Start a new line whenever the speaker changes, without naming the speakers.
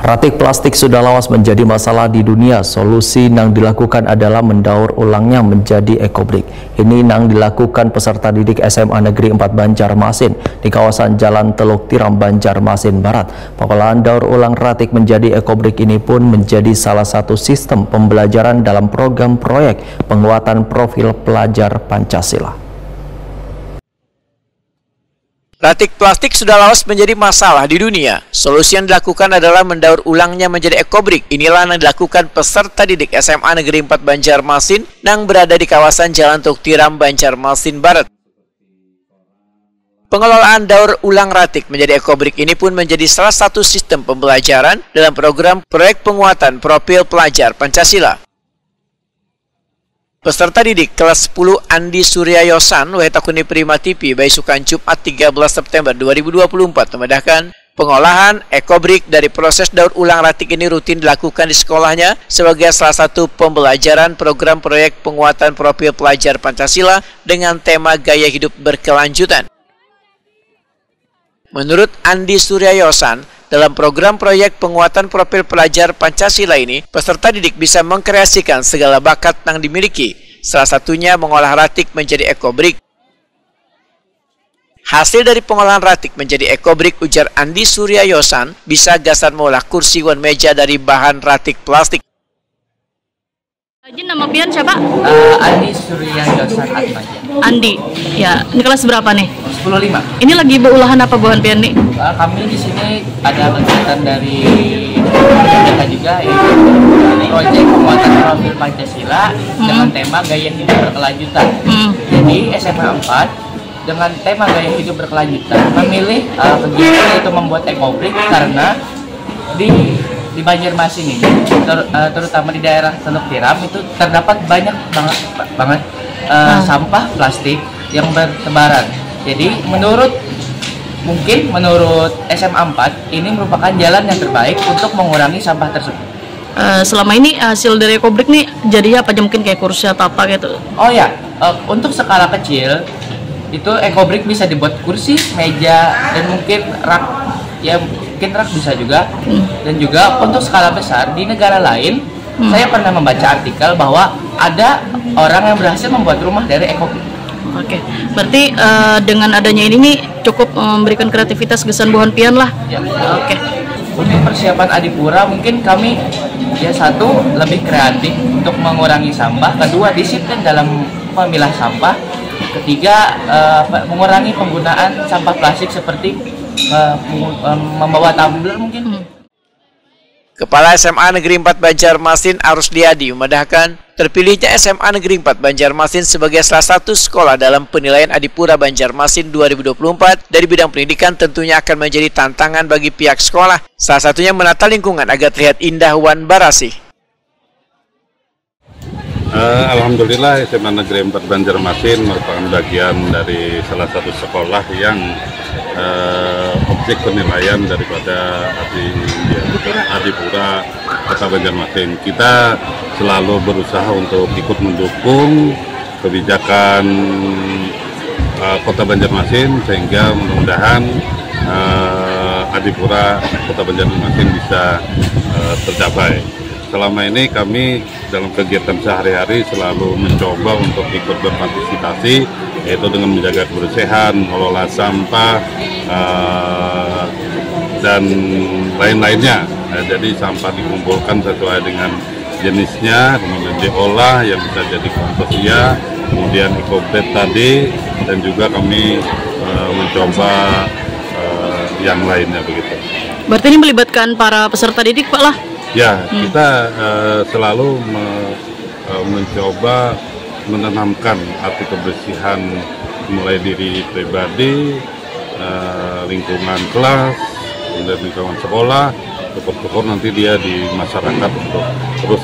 Ratik plastik sudah lawas menjadi masalah di dunia. Solusi yang dilakukan adalah mendaur ulangnya menjadi ekobrik. Ini yang dilakukan peserta didik SMA Negeri 4 Banjarmasin di kawasan Jalan Teluk Tiram, Banjarmasin Barat. Pengolahan daur ulang ratik menjadi ekobrik ini pun menjadi salah satu sistem pembelajaran dalam program proyek penguatan profil pelajar Pancasila.
Ratik plastik sudah lawas menjadi masalah di dunia. Solusi yang dilakukan adalah mendaur ulangnya menjadi ekobrik. Inilah yang dilakukan peserta didik SMA Negeri 4 Banjarmasin yang berada di kawasan Jalan Teluk Tiram, Banjarmasin Barat. Pengelolaan daur ulang ratik menjadi ekobrik ini pun menjadi salah satu sistem pembelajaran dalam program proyek penguatan profil pelajar Pancasila. Peserta didik kelas 10 Andi Suryayosan, Wetakuni Prima TV, Baisukan Jumat 13 September 2024 memedahkan pengolahan ekobrik dari proses daur ulang ratik ini rutin dilakukan di sekolahnya sebagai salah satu pembelajaran program proyek penguatan profil pelajar Pancasila dengan tema gaya hidup berkelanjutan. Menurut Andi Suryayosan, dalam program proyek penguatan profil pelajar Pancasila ini, peserta didik bisa mengkreasikan segala bakat yang dimiliki, salah satunya mengolah ratik menjadi ekobrik. Hasil dari pengolahan ratik menjadi ekobrik, ujar Andi Suryayosan, bisa gasan mengolah kursi wan meja dari bahan ratik plastik.
Izin, nama pian siapa?
Andi Suryayosan Atmaja.
Andi, ya ini kelas berapa nih?
10.5.
Ini lagi berulahan apa buhan pian nih?
Kami di sini ada kegiatan dari kita juga, yaitu proyek penguatan profil Pancasila dengan tema gaya hidup berkelanjutan. Jadi SMA 4 dengan tema gaya hidup berkelanjutan memilih kegiatan yaitu membuat ekobrik karena di Banjarmasin ini, terutama di daerah Teluk Tiram itu terdapat banyak banget sampah plastik yang bertebaran. Jadi menurut SMA 4 ini merupakan jalan yang terbaik untuk mengurangi sampah tersebut.
Selama ini hasil dari ekobrik nih jadinya apa aja, mungkin kayak kursi atau apa gitu?
Oh ya, untuk skala kecil itu ekobrik bisa dibuat kursi, meja, dan mungkin rak. Ya mungkin rak bisa juga. Dan juga untuk skala besar di negara lain, saya pernah membaca artikel bahwa ada orang yang berhasil membuat rumah dari ekobrik.
Oke, berarti dengan adanya ini nih cukup memberikan kreativitas gesan buhan pian lah.
Ya.
Oke.
Untuk persiapan Adipura mungkin kami ya satu lebih kreatif untuk mengurangi sampah, kedua disiplin dalam memilah sampah, ketiga mengurangi penggunaan sampah plastik seperti membawa tumbler mungkin.
Kepala SMA Negeri 4 Banjarmasin Arusdiadi memedahkan terpilihnya SMA Negeri 4 Banjarmasin sebagai salah satu sekolah dalam penilaian Adipura Banjarmasin 2024 dari bidang pendidikan tentunya akan menjadi tantangan bagi pihak sekolah. Salah satunya menata lingkungan agar terlihat indah wan barasih.
Alhamdulillah SMA Negeri 4 Banjarmasin merupakan bagian dari salah satu sekolah yang objek penilaian daripada Adipura Kota Banjarmasin. Kita selalu berusaha untuk ikut mendukung kebijakan Kota Banjarmasin sehingga mudah-mudahan Adipura Kota Banjarmasin bisa tercapai. Selama ini kami dalam kegiatan sehari-hari selalu mencoba untuk ikut berpartisipasi, yaitu dengan menjaga kebersihan, mengelola sampah, dan lain-lainnya. Jadi sampah dikumpulkan sesuai dengan jenisnya, kemudian diolah yang bisa jadi komposia, kemudian ekobrik tadi, dan juga kami mencoba yang lainnya begitu.
Berarti ini melibatkan para peserta didik, Pak lah?
Ya, kita selalu mencoba menanamkan arti kebersihan mulai diri pribadi, lingkungan kelas, kemudian lingkungan sekolah, syukur-syukur nanti dia di masyarakat untuk terus